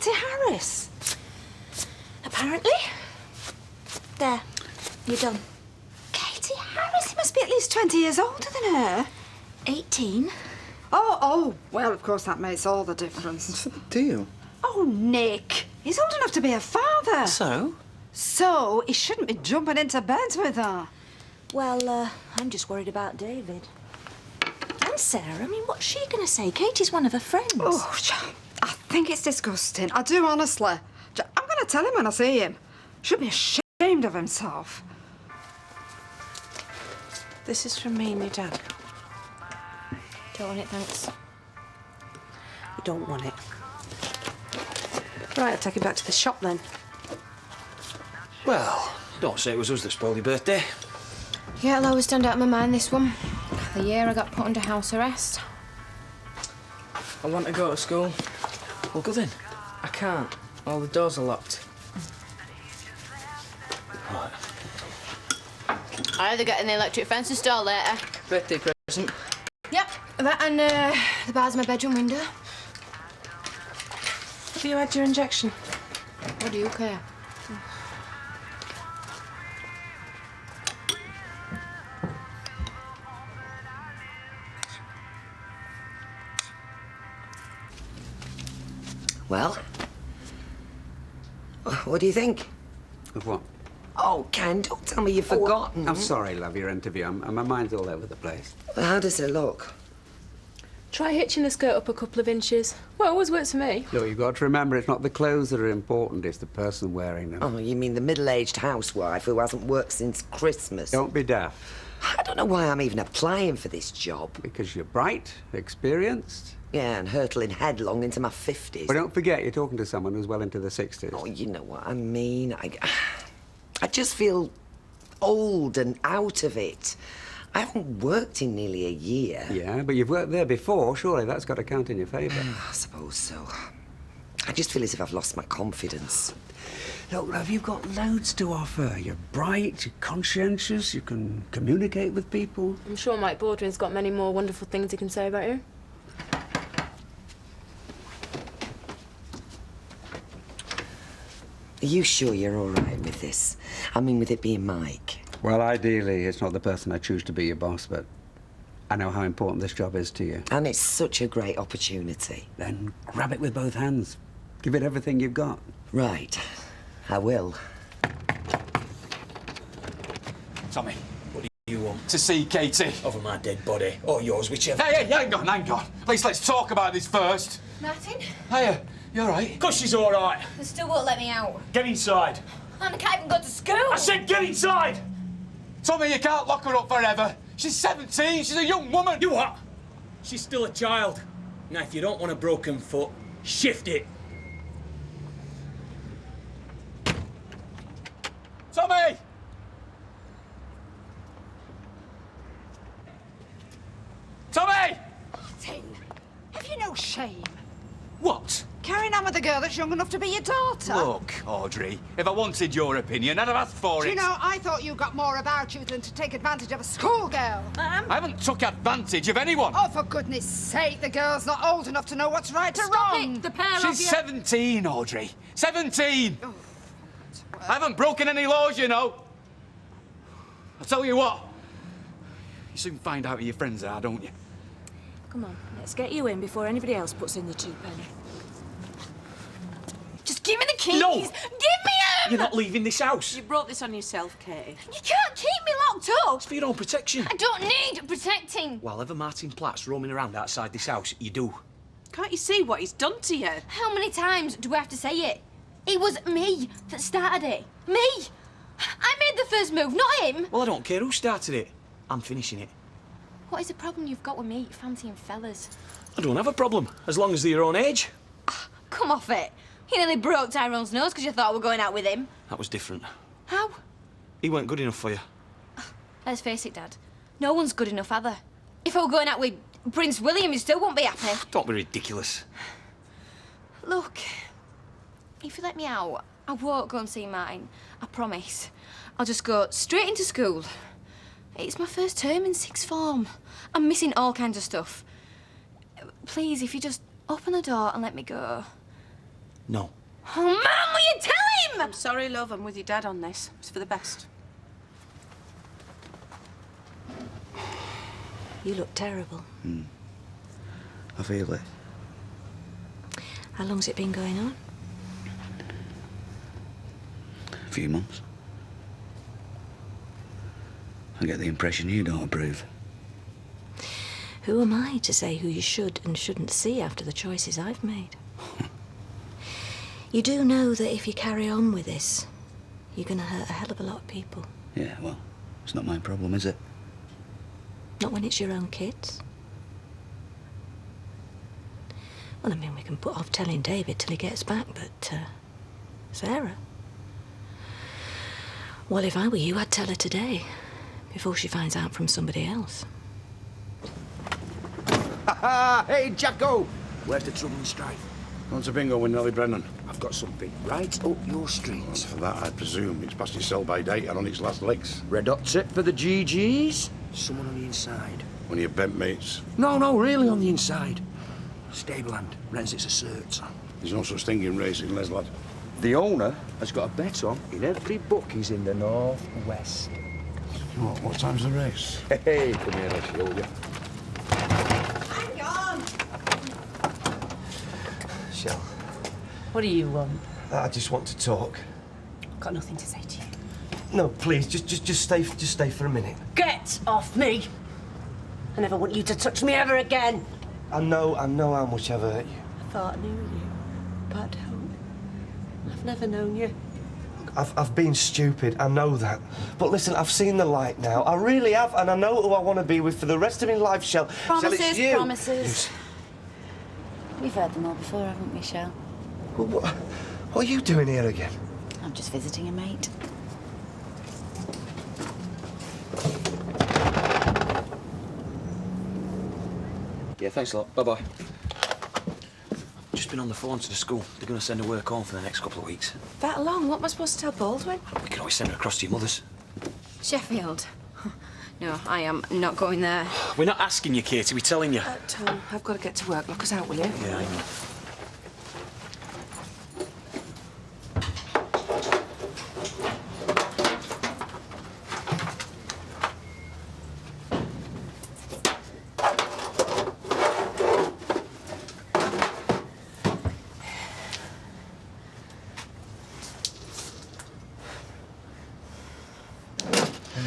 Katie Harris? Apparently. There, you're done. Katie Harris? He must be at least 20 years older than her. 18. Oh, well, of course that makes all the difference. Do you? Oh, Nick. He's old enough to be a father. So? So, he shouldn't be jumping into bed with her. Well, I'm just worried about David. And Sarah. I mean, what's she going to say? Katie's one of her friends. Oh, I think it's disgusting. I do, honestly. I'm going to tell him when I see him. Should be ashamed of himself. This is from me and your dad. Don't want it, thanks. You don't want it. Right, I'll take it back to the shop then. Well, don't say it was us that spoiled your birthday. Yeah, it'll always stand out in my mind, this one. The year I got put under house arrest. I want to go to school. Well, go then. I can't. All the doors are locked. Right. I'll either get an electric fence installed later. Birthday present. Yep, that and the bars in my bedroom window. Have you had your injection? What do you care? Well, what do you think? Of what? Oh, Ken, don't tell me you've forgotten. I'm sorry, love, your interview. My mind's all over the place. Well, how does it look? Try hitching the skirt up a couple of inches. Well, it always works for me. Look, you've got to remember it's not the clothes that are important, it's the person wearing them. Oh, you mean the middle-aged housewife who hasn't worked since Christmas? Don't be daft. I don't know why I'm even applying for this job. Because you're bright, experienced. Yeah, and hurtling headlong into my 50s. But don't forget, you're talking to someone who's well into the 60s. Oh, you know what I mean. I just feel old and out of it. I haven't worked in nearly a year. Yeah, but you've worked there before. Surely that's got to count in your favour. I suppose so. I just feel as if I've lost my confidence. Look, love, you've got loads to offer. You're bright, you're conscientious, you can communicate with people. I'm sure Mike Baldwin's got many more wonderful things he can say about you. Are you sure you're all right with this? I mean, with it being Mike. Well, ideally, it's not the person I choose to be your boss, but I know how important this job is to you. And it's such a great opportunity. Then grab it with both hands. Give it everything you've got. Right. I will. Tommy, what do you want? To see Katie. Over my dead body. Or yours, whichever. Hey, hang on. Let's talk about this first. Martin? Hiya, you all right? 'Cause she's all right. They still won't let me out. Get inside. And I can't even go to school. I said get inside! Tommy, you can't lock her up forever. She's 17, she's a young woman. You what? She's still a child. Now, if you don't want a broken foot, shift it. Tommy! Tommy! Martin, have you no shame? What? Carrying on with a girl that's young enough to be your daughter? Look, Audrey, if I wanted your opinion, I'd have asked for Do it. you know, I thought you got more about you than to take advantage of a schoolgirl. I haven't took advantage of anyone. Oh, for goodness sake, the girl's not old enough to know what's right or wrong. It, the pair of She's you. 17, Audrey. 17! Oh, I haven't broken any laws, you know. I'll tell you what. You soon find out who your friends are, don't you? Come on, let's get you in before anybody else puts in the two-penny. Just give me the keys. No. Give me them. You're not leaving this house. You brought this on yourself, Katie. You can't keep me locked up. It's for your own protection. I don't need protecting. While ever Martin Platt's roaming around outside this house, you do. Can't you see what he's done to you? How many times do we have to say it? It was me that started it. Me. I made the first move, not him. Well, I don't care who started it. I'm finishing it. What is the problem you've got with me fancying fellas? I don't have a problem, as long as they're your own age. Come off it. You nearly broke Tyrone's nose because you thought we were going out with him. That was different. How? He weren't good enough for you. Let's face it, Dad. No one's good enough, either. If I were going out with Prince William, you still won't be happy. Don't be ridiculous. Look, if you let me out, I won't go and see Martin. I promise. I'll just go straight into school. It's my first term in sixth form. I'm missing all kinds of stuff. Please, if you just open the door and let me go. No. Oh, Mum, will you tell him? I'm sorry, love. I'm with your dad on this. It's for the best. You look terrible. I feel it. How long's it been going on? A few months. I get the impression you don't approve. Who am I to say who you should and shouldn't see after the choices I've made? You do know that if you carry on with this, you're going to hurt a hell of a lot of people. Yeah, well, it's not my problem, is it? Not when it's your own kids. Well, I mean, we can put off telling David till he gets back, but, Sarah? Well, if I were you, I'd tell her today, before she finds out from somebody else. Ha-ha! Hey, Jacko! Where's the trouble and strife? What's a bingo with Nellie Brennan? I've got something right up your street. For that, I presume it's past its sell-by date and on its last legs. Red hot tip for the GGs? Someone on the inside. One of your bent mates. No, really on the inside. Stable hand, rents its asserts. There's no such thing in racing, Les, lad. The owner has got a bet on in every book he's in the northwest. What time's the race? Hey, come here, I'll show you. Hang on! Shell, What do you want? I just want to talk. I've got nothing to say to you. No, please, just stay for a minute. Get off me! I never want you to touch me ever again! I know how much I've hurt you. I thought I knew you, but I don't. I've never known you. I've been stupid, I know that. But listen, I've seen the light now. I really have, and I know who I want to be with for the rest of my life, Shell. Promises, Shell, it's you. promises. We've heard them all before, haven't we, Shell? Well, what are you doing here again? I'm just visiting a mate. Yeah, thanks a lot. Bye-bye. Just been on the phone to the school. They're going to send her work home for the next couple of weeks. That long? What am I supposed to tell Baldwin? We can always send her across to your mother's. Sheffield. No, I am not going there. We're not asking you, Katie. We're telling you. Tom, I've got to get to work. Lock us out, will you? Yeah, I know.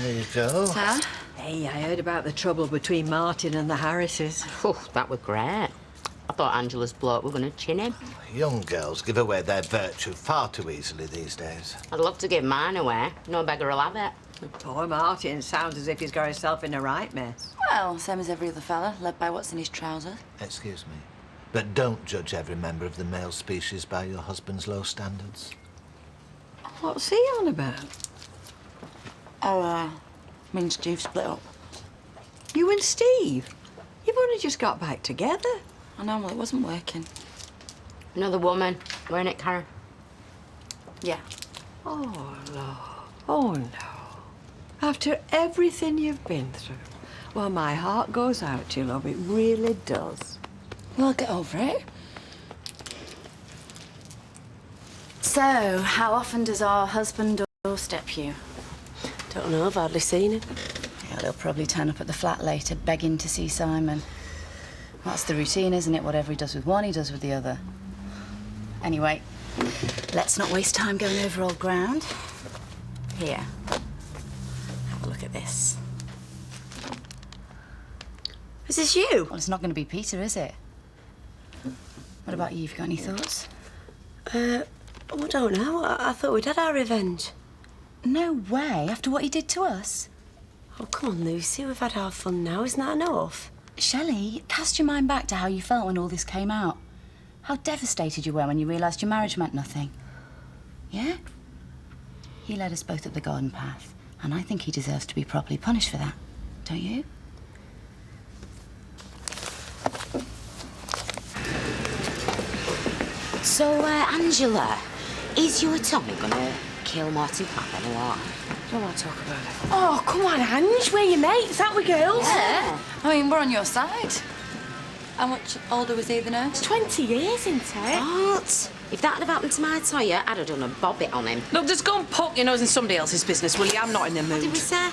There you go. Sir? Hey, I heard about the trouble between Martin and the Harrises. Oh, that were great. I thought Angela's bloke were going to chin him. Young girls give away their virtue far too easily these days. I'd love to give mine away. No beggar will have it. Poor Martin sounds as if he's got himself in a right mess. Well, same as every other fella, led by what's in his trousers. Excuse me. But don't judge every member of the male species by your husband's low standards. What's he on about? Oh, me and Steve split up. You and Steve? You've only just got back together. I know, well, it wasn't working. Another woman, weren't it, Karen? Yeah. Oh, love. Oh, no. After everything you've been through. Well, my heart goes out to you, love. It really does. Well, I'll get over it. So, how often does our husband doorstep you? Don't know, I've hardly seen him. Yeah, they'll probably turn up at the flat later, begging to see Simon. That's the routine, isn't it? Whatever he does with one, he does with the other. Anyway, let's not waste time going over old ground. Here. Have a look at this. Is this you? Well, it's not going to be Peter, is it? What about you? Have you got any thoughts? I don't know. I thought we'd had our revenge. No way, after what he did to us. Oh, come on, Lucy. We've had our fun now. Isn't that enough? Shelley, cast your mind back to how you felt when all this came out. How devastated you were when you realised your marriage meant nothing. Yeah? He led us both up the garden path, and I think he deserves to be properly punished for that. Don't you? So, Angela, is your Tommy gonna kill Martin Clapham or what? Don't want to talk about it. Oh, come on, Ange. We're your mates, aren't we, girls? Yeah. I mean, we're on your side. How much older was he than us? 20 years, isn't it? What? If that had happened to my Toya, I'd have done a bobbit on him. Look, just go and poke your nose in somebody else's business, will you? I'm not in the mood. What did we say?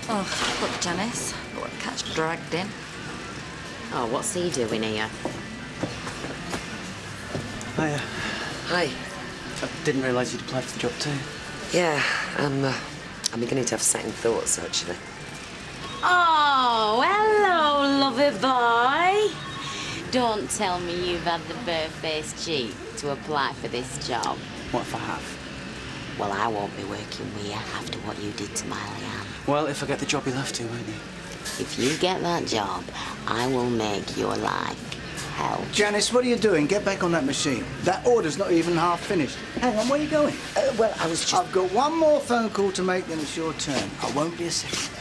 Oh, look, Janice. Look, the cat's dragged in. Oh, what's he doing here? Hiya. Hi. I didn't realise you'd applied for the job too. Yeah, I'm beginning to have second thoughts, actually. Oh, hello, lovey boy. Don't tell me you've had the bare-faced cheek to apply for this job. What if I have? Well, I won't be working with you after what you did to my Leanne. Well, if I get the job, you'll have to, won't you? If you get that job, I will make your life hell. Janice, what are you doing? Get back on that machine. That order's not even half finished. Hang on, where are you going? Well, I was just... I've got one more phone call to make, then it's your turn. I won't be a second.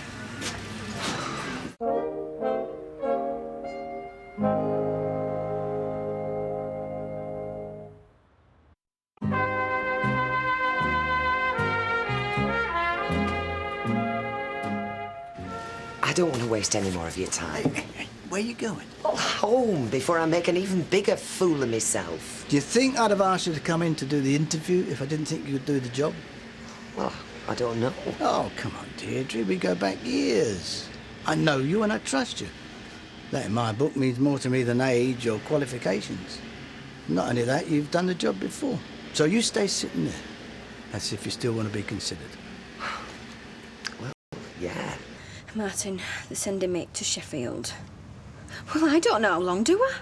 I don't want to waste any more of your time. Hey, where are you going? Home, before I make an even bigger fool of myself. Do you think I'd have asked you to come in to do the interview if I didn't think you could do the job? Well, I don't know. Oh, come on, Deirdre. We go back years. I know you and I trust you. That in my book means more to me than age or qualifications. Not only that, you've done the job before. So you stay sitting there. That's if you still want to be considered. Well, yeah. Martin, they're sending me to Sheffield. Well, I don't know how long, do I?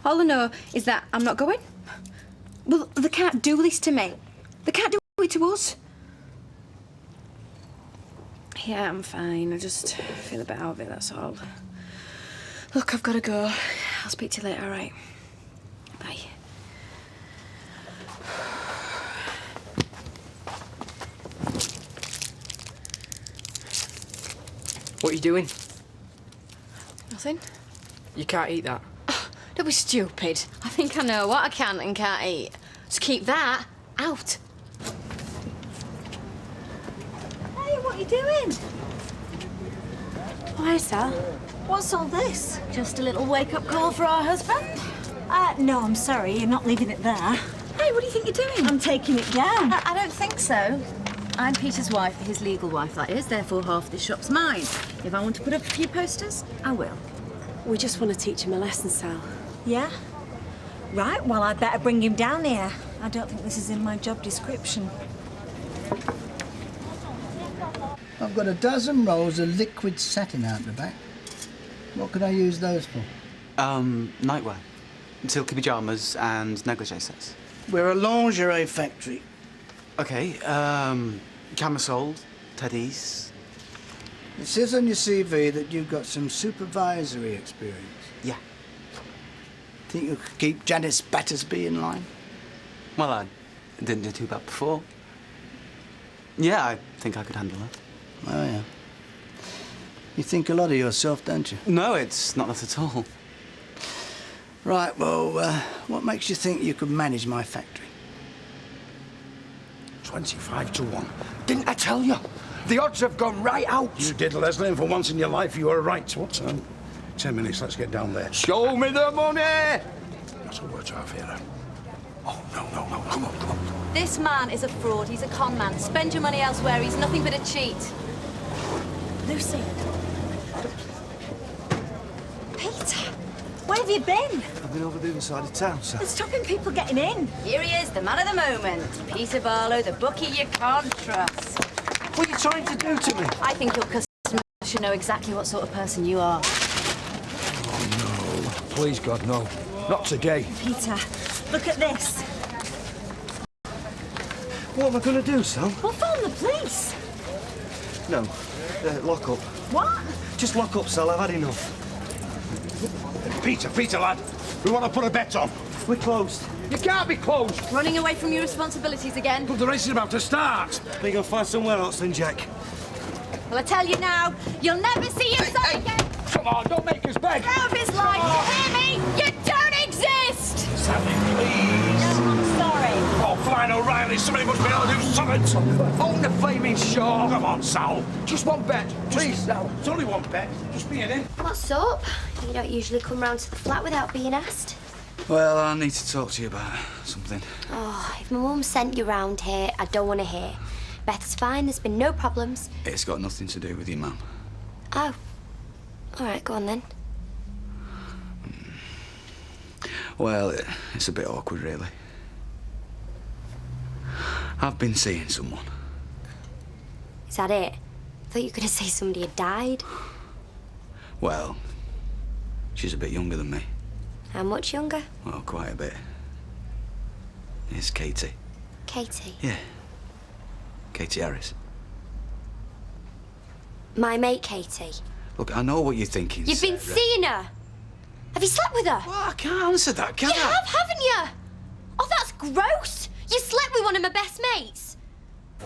All I know is that I'm not going. Well, they can't do this to me. They can't do it to us. Yeah, I'm fine. I just feel a bit out of it, that's all. Look, I've got to go. I'll speak to you later, all right? Bye. What are you doing? Nothing. You can't eat that. Oh, don't be stupid. I think I know what I can and can't eat. Just keep that out. Hey, what are you doing? Why, Sal? What's all this? Just a little wake-up call for our husband? No, I'm sorry, you're not leaving it there. Hey, what do you think you're doing? I'm taking it down. I don't think so. I'm Peter's wife, his legal wife, that is. Therefore, half the shop's mine. If I want to put up a few posters, I will. We just want to teach him a lesson, Sal. Yeah? Right, well, I'd better bring him down here. I don't think this is in my job description. I've got a dozen rolls of liquid satin out the back. What could I use those for? Nightwear. Silky pyjamas and negligee sets. We're a lingerie factory. Okay, camisole, teddies. It says on your CV that you've got some supervisory experience. Yeah. Think you could keep Janice Battersby in line? Well, I didn't do too bad before. Yeah, I think I could handle it. Oh, yeah. You think a lot of yourself, don't you? No, it's not that at all. Right, well, what makes you think you could manage my factory? 25 to 1. Didn't I tell you? The odds have gone right out. You did, Leslie, and for once in your life, you were right. What, 10 minutes, let's get down there. Show me the money! That's a word to our Vera. Oh, no, come on. This man is a fraud. He's a con man. Spend your money elsewhere. He's nothing but a cheat. Lucy. Peter, where have you been? I've been over the other side of town, sir. They're stopping people getting in. Here he is, the man of the moment. Peter Barlow, the bookie you can't trust. What are you trying to do to me? I think your customers should know exactly what sort of person you are. Oh, no. Please, God, no. Not today. Peter, look at this. What am I going to do, Sal? We'll phone the police. No. Lock up. What? Just lock up, Sal. I've had enough. Peter, lad. We want to put a bet on. We're closed. You can't be closed. Running away from your responsibilities again. But the race is about to start. Are you going to find somewhere else then, Jack? Well, I tell you now, you'll never see your son again. Come on, don't make us beg. Out of his life, you hear me? You don't exist! Sally, please. No, I'm sorry. Oh, Flying O'Reilly, somebody must be able to do something. Own the flaming show. Come on, Sal. Just one bet. Please, Sal. It's only one bet. Just be in. What's up? You don't usually come round to the flat without being asked. Well, I need to talk to you about something. Oh, if my mum sent you round here, I don't want to hear. Beth's fine, there's been no problems. It's got nothing to do with your mum. Oh. All right, go on then. Well, it's a bit awkward, really. I've been seeing someone. Is that it? I thought you were going to say somebody had died. Well, she's a bit younger than me. How much younger? Well, quite a bit. It's Katie. Katie? Yeah. Katie Harris. My mate Katie. Look, I know what you're thinking, You've been Sarah. seeing her. Have you slept with her? Well, I can't answer that, can I? You have, haven't you? Oh, that's gross. You slept with one of my best mates.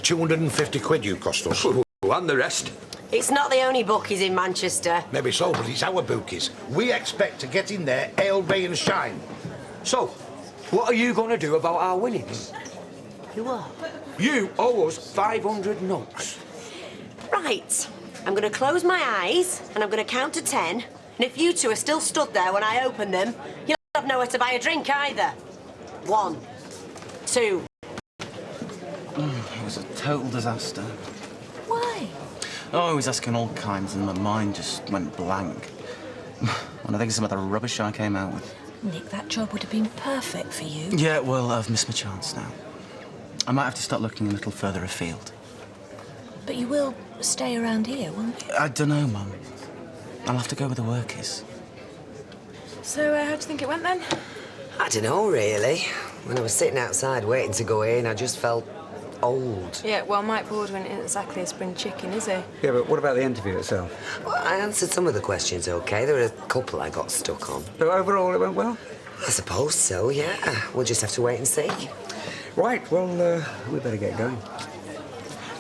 250 quid you cost us. And the rest. It's not the only bookies in Manchester. Maybe so, but it's our bookies. We expect to get in there, ale, rain and shine. So, what are you going to do about our winnings? You are? You owe us 500 notes. Right. I'm going to close my eyes and I'm going to count to 10. And if you two are still stood there when I open them, you'll have nowhere to buy a drink either. 1, 2. It was a total disaster. Why? Oh, I was asking all kinds and my mind just went blank. And I think some of the rubbish I came out with. Nick, that job would have been perfect for you. Yeah, well, I've missed my chance now. I might have to start looking a little further afield. But you will stay around here, won't you? I don't know, Mum. I'll have to go where the work is. So, how do you think it went then? I don't know, really. When I was sitting outside waiting to go in, I just felt old. Yeah, well, Mike Baldwin isn't exactly a spring chicken, is he? Yeah, but what about the interview itself? Well, I answered some of the questions okay. There were a couple I got stuck on. So overall, it went well? I suppose so, yeah. We'll just have to wait and see. Right, well, we better get going.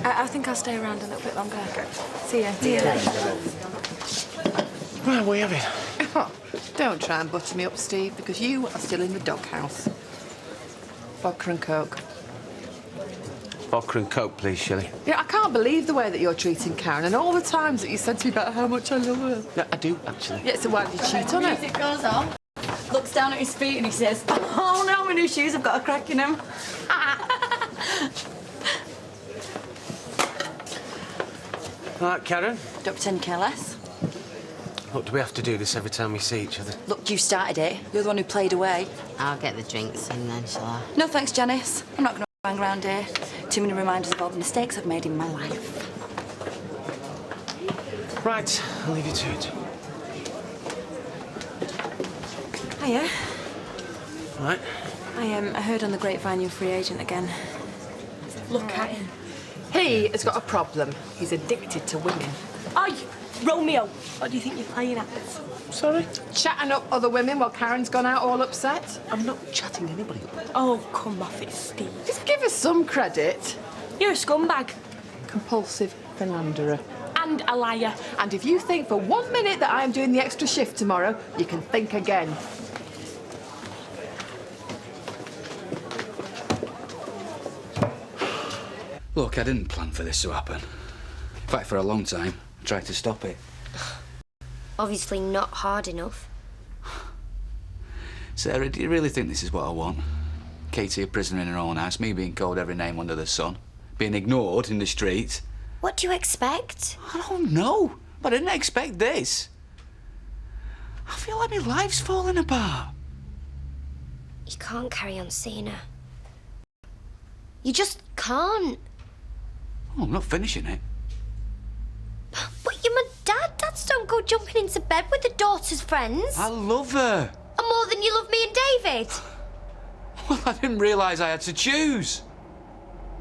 I think I'll stay around a little bit longer. Okay. See ya. See you later. Where are we having? Oh, don't try and butter me up, Steve, because you are still in the doghouse. Vodka and Coke. Vodka and Coke, please, Shelley. Yeah, I can't believe the way that you're treating Karen and all the times that you said to me about how much I love her. Yeah, I do, actually. Yeah, so why did you cheat on her? Music goes on. Looks down at his feet and he says, "Oh no, my new shoes have got a crack in them." Right, Karen. Don't pretend to care less. Look, do we have to do this every time we see each other? Look, you started it. You're the one who played away. I'll get the drinks and then shall I? No thanks, Janice. I'm not going to hang around here. Too many reminders of all the mistakes I've made in my life. Right, I'll leave you to it. Hiya. Right. I heard on the grapevine you're a free agent again. Look at him. He has got a problem. He's addicted to women. Oi, Romeo, what do you think you're playing at? Sorry? Chatting up other women while Karen's gone out all upset. I'm not chatting anybody up. Oh, come off it, Steve. Just give us some credit. You're a scumbag. Compulsive philanderer. And a liar. And if you think for 1 minute that I am doing the extra shift tomorrow, you can think again. Look, I didn't plan for this to happen. In fact, for a long time, I tried to stop it. Obviously not hard enough. Sarah, do you really think this is what I want? Katie a prisoner in her own house, me being called every name under the sun, being ignored in the street. What do you expect? I don't know, but I didn't expect this. I feel like my life's falling apart. You can't carry on seeing her. You just can't. Oh, I'm not finishing it. But you're my dad. Dads don't go jumping into bed with the daughter's friends. I love her. And more than you love me and David. Well, I didn't realise I had to choose.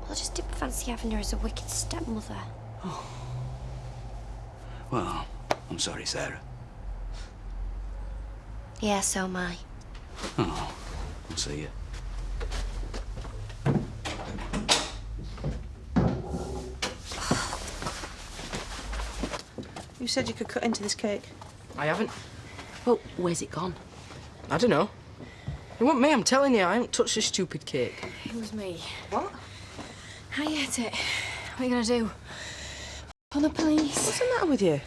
Well, I just didn't fancy having her as a wicked stepmother. Oh. Well, I'm sorry, Sarah. Yeah, so am I. Oh, I'll see you. You said you could cut into this cake. I haven't. Well, where's it gone? I don't know. It wasn't me, I'm telling you. I haven't touched this stupid cake. It was me. What? How you hit it? What are you going to do? Call the police? What's the matter with you?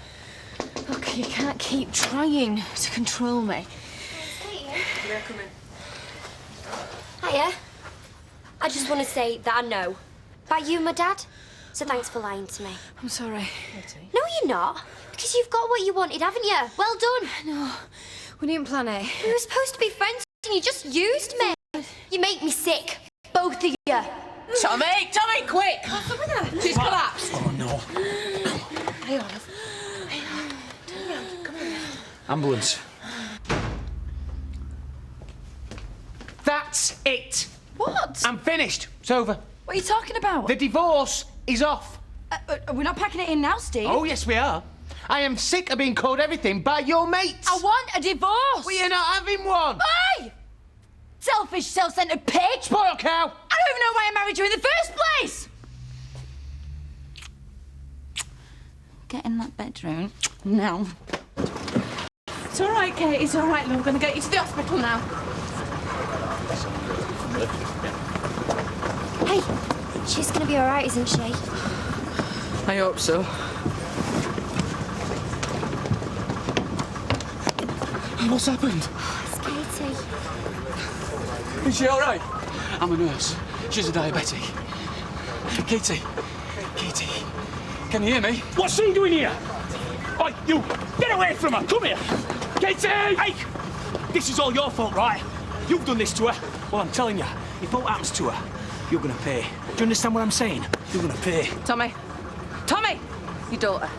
Look, you can't keep trying to control me. They're coming. Hiya. I just want to say that I know about you and my dad. So thanks for lying to me. I'm sorry. No, you're not. Because you've got what you wanted, haven't you? Well done. No, we didn't plan it. We were supposed to be friends and you just used me. You make me sick. Both of you. Tommy, quick! What's up with her? She's collapsed. Oh, no. Hey, Olive. Come on. Ambulance. That's it. What? I'm finished. It's over. What are you talking about? The divorce is off. We're not packing it in now, Steve. Oh, yes, we are. I am sick of being called everything by your mates. I want a divorce. Well, you're not having one. Hey! Selfish, self-centred pig! Spoiled cow! I don't even know why I married you in the first place! Get in that bedroom now. It's all right, Kate. It's all right, love. I'm going to get you to the hospital now. Hey, she's going to be all right, isn't she? I hope so. What's happened? It's Katie. Is she all right? I'm a nurse. She's a diabetic. Katie. Katie. Can you hear me? What's she doing here? Oi, you! Get away from her! Come here! Katie! Hey! This is all your fault, right? You've done this to her. Well, I'm telling you, if what happens to her, you're gonna pay. Do you understand what I'm saying? You're gonna pay. Tommy! Tommy! Your daughter.